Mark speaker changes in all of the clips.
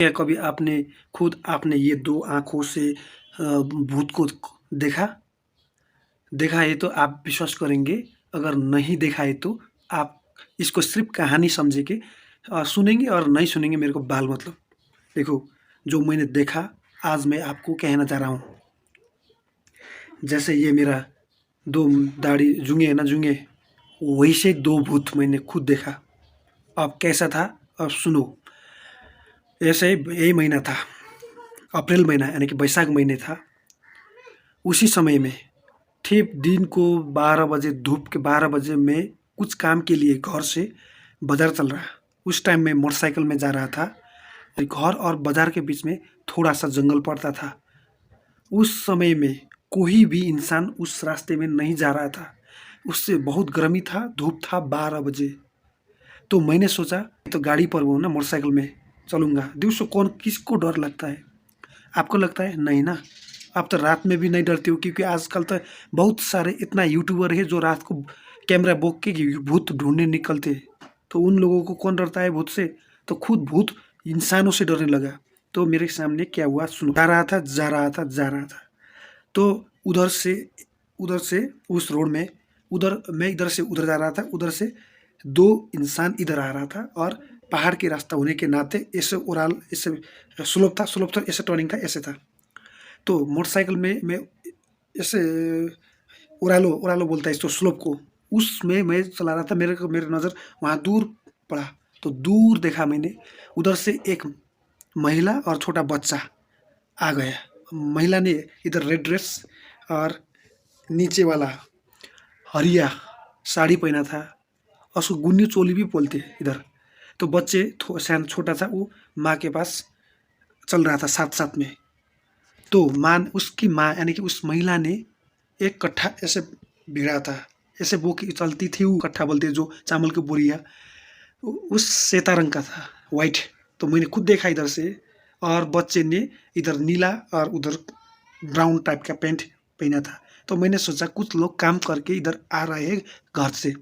Speaker 1: क्या कभी आपने खुद आपने ये 2 आँखों से भूत को देखा? देखा है तो आप विश्वास करेंगे, अगर नहीं देखा है तो आप इसको सिर्फ़ कहानी समझ के सुनेंगे और नहीं सुनेंगे मेरे को बाल मतलब। देखो, जो मैंने देखा आज मैं आपको कहना चाह रहा हूँ। जैसे ये मेरा 2 दाढ़ी जूँगे है ना जूँगे, वैसे 2 भूत मैंने खुद देखा। अब कैसा था? अब सुनो। ऐसे यही महीना था, अप्रैल महीना यानी कि वैशाख महीने था। उसी समय में ठीक दिन को 12 बजे धूप के 12 बजे मैं कुछ काम के लिए घर से बाज़ार चल रहा। उस टाइम मैं मोटरसाइकिल में जा रहा था। घर और बाज़ार के बीच में थोड़ा-सा जंगल पड़ता था। उस समय में कोई भी इंसान उस रास्ते में नहीं जा रहा था। उससे बहुत गर्मी था, धूप था 12 बजे। तो मैंने सोचा तो गाड़ी पर हूँ ना मोटरसाइकिल में चलूँगा। दिवसों कौन किसको डर लगता है? आपको लगता है? नहीं ना। आप तो रात में भी नहीं डरते हो क्योंकि आजकल तो बहुत सारे इतना यूट्यूबर है जो रात को कैमरा बोक के भूत ढूँढने निकलते हैं। तो उन लोगों को कौन डरता है भूत से? तो खुद भूत इंसानों से डरने लगा। तो मेरे सामने क्या हुआ सुनो। जा रहा था। तो उधर से उस रोड में मैं इधर से उधर जा रहा था, उधर से 2 इंसान इधर आ रहा था और पहाड़ के रास्ता होने के नाते ऐसे स्लोप था, ऐसे टर्निंग था, ऐसे था। तो मोटरसाइकिल में मैं ऐसे ओरालो बोलता है इसको स्लोप को, उसमें मैं चला रहा था। मेरे नज़र वहाँ दूर पड़ा, तो दूर देखा मैंने, उधर से एक महिला और छोटा बच्चा आ गया। महिला ने इधर रेड ड्रेस और नीचे वाला हरिया साड़ी पहना था और उसको गुन्नी चोली भी बोलते हैं इधर। तो बच्चे छोटा सा वो माँ के पास चल रहा था साथ-साथ में। तो उसकी माँ यानी कि उस महिला ने एक कट्ठा ऐसे भिड़ा था, ऐसे वो की चलती थी, वो कट्ठा बोलते हैं जो चावल की बोरिया, उस श्वेता रंग का था, व्हाइट। तो मैंने खुद देखा इधर से, और बच्चे ने इधर नीला और उधर ब्राउन टाइप का पैंट पहना था। तो मैंने सोचा कुछ लोग काम करके इधर आ रहे हैं घर से।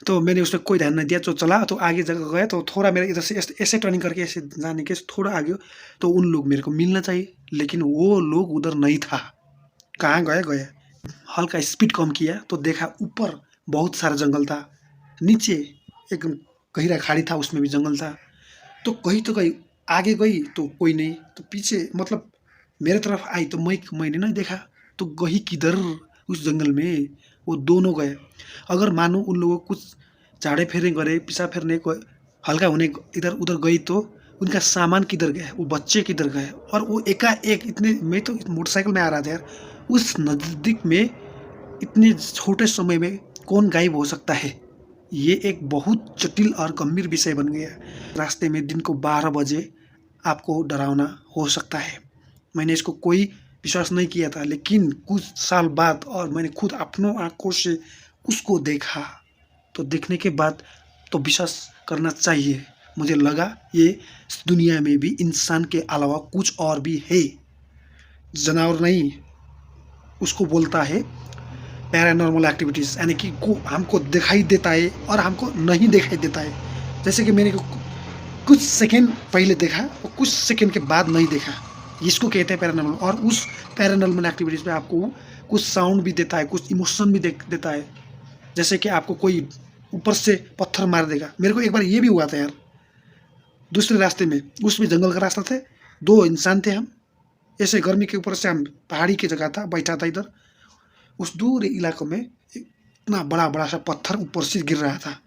Speaker 1: तो मैंने उसमें कोई ध्यान नहीं दिया, तो चला तो आगे जगह गया, तो थोड़ा मेरा इधर से ऐसे टर्निंग करके ऐसे जाने के थोड़ा आगे, तो उन लोग मेरे को मिलना चाहिए, लेकिन वो लोग उधर नहीं था। कहाँ गया? हल्का स्पीड कम किया तो देखा ऊपर बहुत सारा जंगल था, नीचे एक गहरा खाड़ी था, उसमें भी जंगल था। तो कहीं आगे गई तो कोई नहीं, तो पीछे मतलब मेरे तरफ आई तो मैंने नहीं देखा, तो गई किधर उस जंगल में? वो दोनों गए। अगर मानो उन लोगों को कुछ झाड़े फेरे गए, पिसा फेरने को हल्का होने इधर उधर गई, तो उनका सामान किधर गया, वो बच्चे किधर गए? और वो एकाएक इतने, मैं तो मोटरसाइकिल में आ रहा था यार, उस नज़दीक में इतने छोटे समय में कौन गायब हो सकता है? ये एक बहुत जटिल और गंभीर विषय बन गया। रास्ते में दिन को 12 बजे आपको डरावना हो सकता है। मैंने इसको कोई विश्वास नहीं किया था, लेकिन कुछ साल बाद और मैंने खुद अपनों आँखों से उसको देखा। तो देखने के बाद तो विश्वास करना चाहिए। मुझे लगा ये इस दुनिया में भी इंसान के अलावा कुछ और भी है। जानवर नहीं, उसको बोलता है पैरानॉर्मल एक्टिविटीज़, यानी कि को हमको दिखाई देता है और हमको नहीं दिखाई देता है। जैसे कि मैंने कुछ सेकंड पहले देखा और कुछ सेकंड के बाद नहीं देखा, इसको कहते हैं पैरानॉर्मल। और उस पैरानॉर्मल एक्टिविटीज़ में आपको कुछ साउंड भी देता है, कुछ इमोशन भी देता है। जैसे कि आपको कोई ऊपर से पत्थर मार देगा। मेरे को एक बार ये भी हुआ था यार, दूसरे रास्ते में, उसमें जंगल का रास्ता था, 2 इंसान थे हम, ऐसे गर्मी के ऊपर से हम पहाड़ी की जगह था, बैठा था इधर, उस दूर इलाकों में इतना बड़ा सा पत्थर ऊपर से गिर रहा था।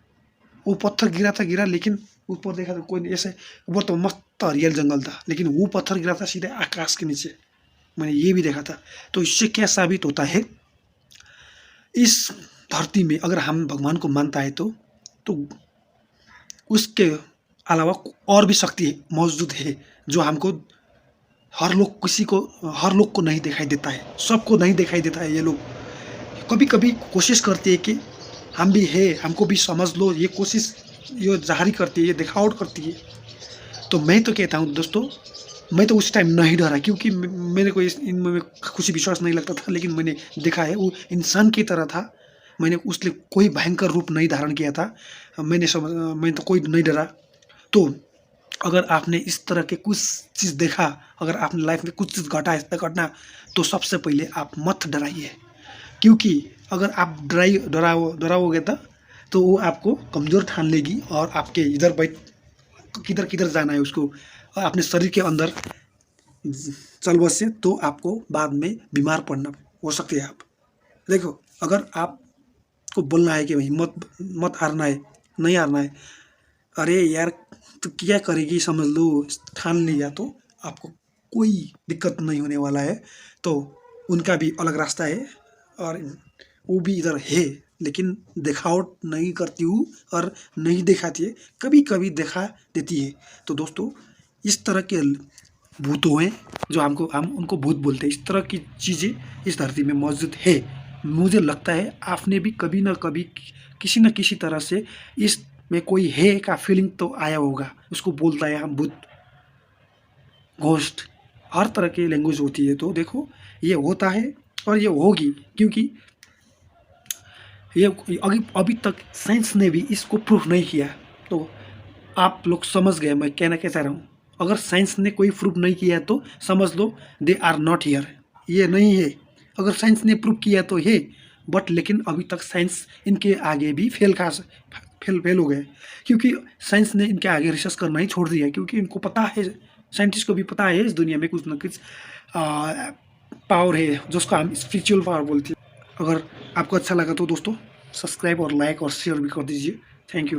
Speaker 1: वो पत्थर गिरा, लेकिन ऊपर देखा तो कोई नहीं, ऐसे ऊपर तो मस्त हरियल जंगल था, लेकिन वो पत्थर गिरा था सीधे आकाश के नीचे। मैंने ये भी देखा था। तो इससे क्या साबित होता है, इस धरती में अगर हम भगवान को मानता है तो उसके अलावा और भी शक्ति मौजूद है, जो हमको हर लोग को नहीं दिखाई देता है, सबको नहीं दिखाई देता है। ये लोग कभी-कभी कोशिश करते हैं कि हम भी है, हमको भी समझ लो, ये कोशिश ये ज़ाहिर करती है, ये दिखावट करती है। तो मैं तो कहता हूँ दोस्तों, मैं तो उस टाइम नहीं डरा क्योंकि मेरे को इनमें कुछ विश्वास नहीं लगता था, लेकिन मैंने देखा है वो इंसान की तरह था। मैंने उसने कोई भयंकर रूप नहीं धारण किया था। मैं तो कोई नहीं डरा। तो अगर आपने इस तरह के कुछ चीज़ देखा, अगर आपने लाइफ में कुछ चीज़ घटा है घटना, तो सबसे पहले आप मत डराइए, क्योंकि अगर आप डराओगे तो वो आपको कमज़ोर ठान लेगी और आपके इधर बैठ किधर किधर जाना है उसको और अपने शरीर के अंदर चल बसे, तो आपको बाद में बीमार पड़ना हो सकते हैं आप। देखो, अगर आपको बोलना है कि भाई मत मत हारना है, नहीं हारना है, अरे यार तो क्या करेगी समझ लो, ठान लिया तो आपको कोई दिक्कत नहीं होने वाला है। तो उनका भी अलग रास्ता है और वो भी इधर है, लेकिन दिखावट नहीं करती हूँ और नहीं दिखाती है, कभी कभी दिखा देती है। तो दोस्तों, इस तरह के भूतों हैं जो हम उनको भूत बोलते हैं। इस तरह की चीज़ें इस धरती में मौजूद है। मुझे लगता है आपने भी कभी ना कभी किसी न किसी तरह से इसमें कोई है का फीलिंग तो आया होगा। उसको बोलता है हम भूत, घोस्ट, हर तरह की लैंग्वेज होती है। तो देखो, ये होता है और ये होगी, क्योंकि ये अभी अभी तक साइंस ने भी इसको प्रूफ नहीं किया। तो आप लोग समझ गए मैं कहना क्या चाह रहा हूँ। अगर साइंस ने कोई प्रूफ नहीं किया तो समझ लो दे आर नॉट हियर, ये नहीं है। अगर साइंस ने प्रूफ किया तो है, बट लेकिन अभी तक साइंस इनके आगे भी फेल हो गए, क्योंकि साइंस ने इनके आगे रिसर्च करना ही छोड़ दिया, क्योंकि इनको पता है, साइंटिस्ट को भी पता है इस दुनिया में कुछ ना कुछ पावर है जिसको हम स्पिरिचुअल पावर बोलते हैं। अगर आपको अच्छा लगा तो दोस्तों सब्सक्राइब और लाइक और शेयर भी कर दीजिए। Thank you.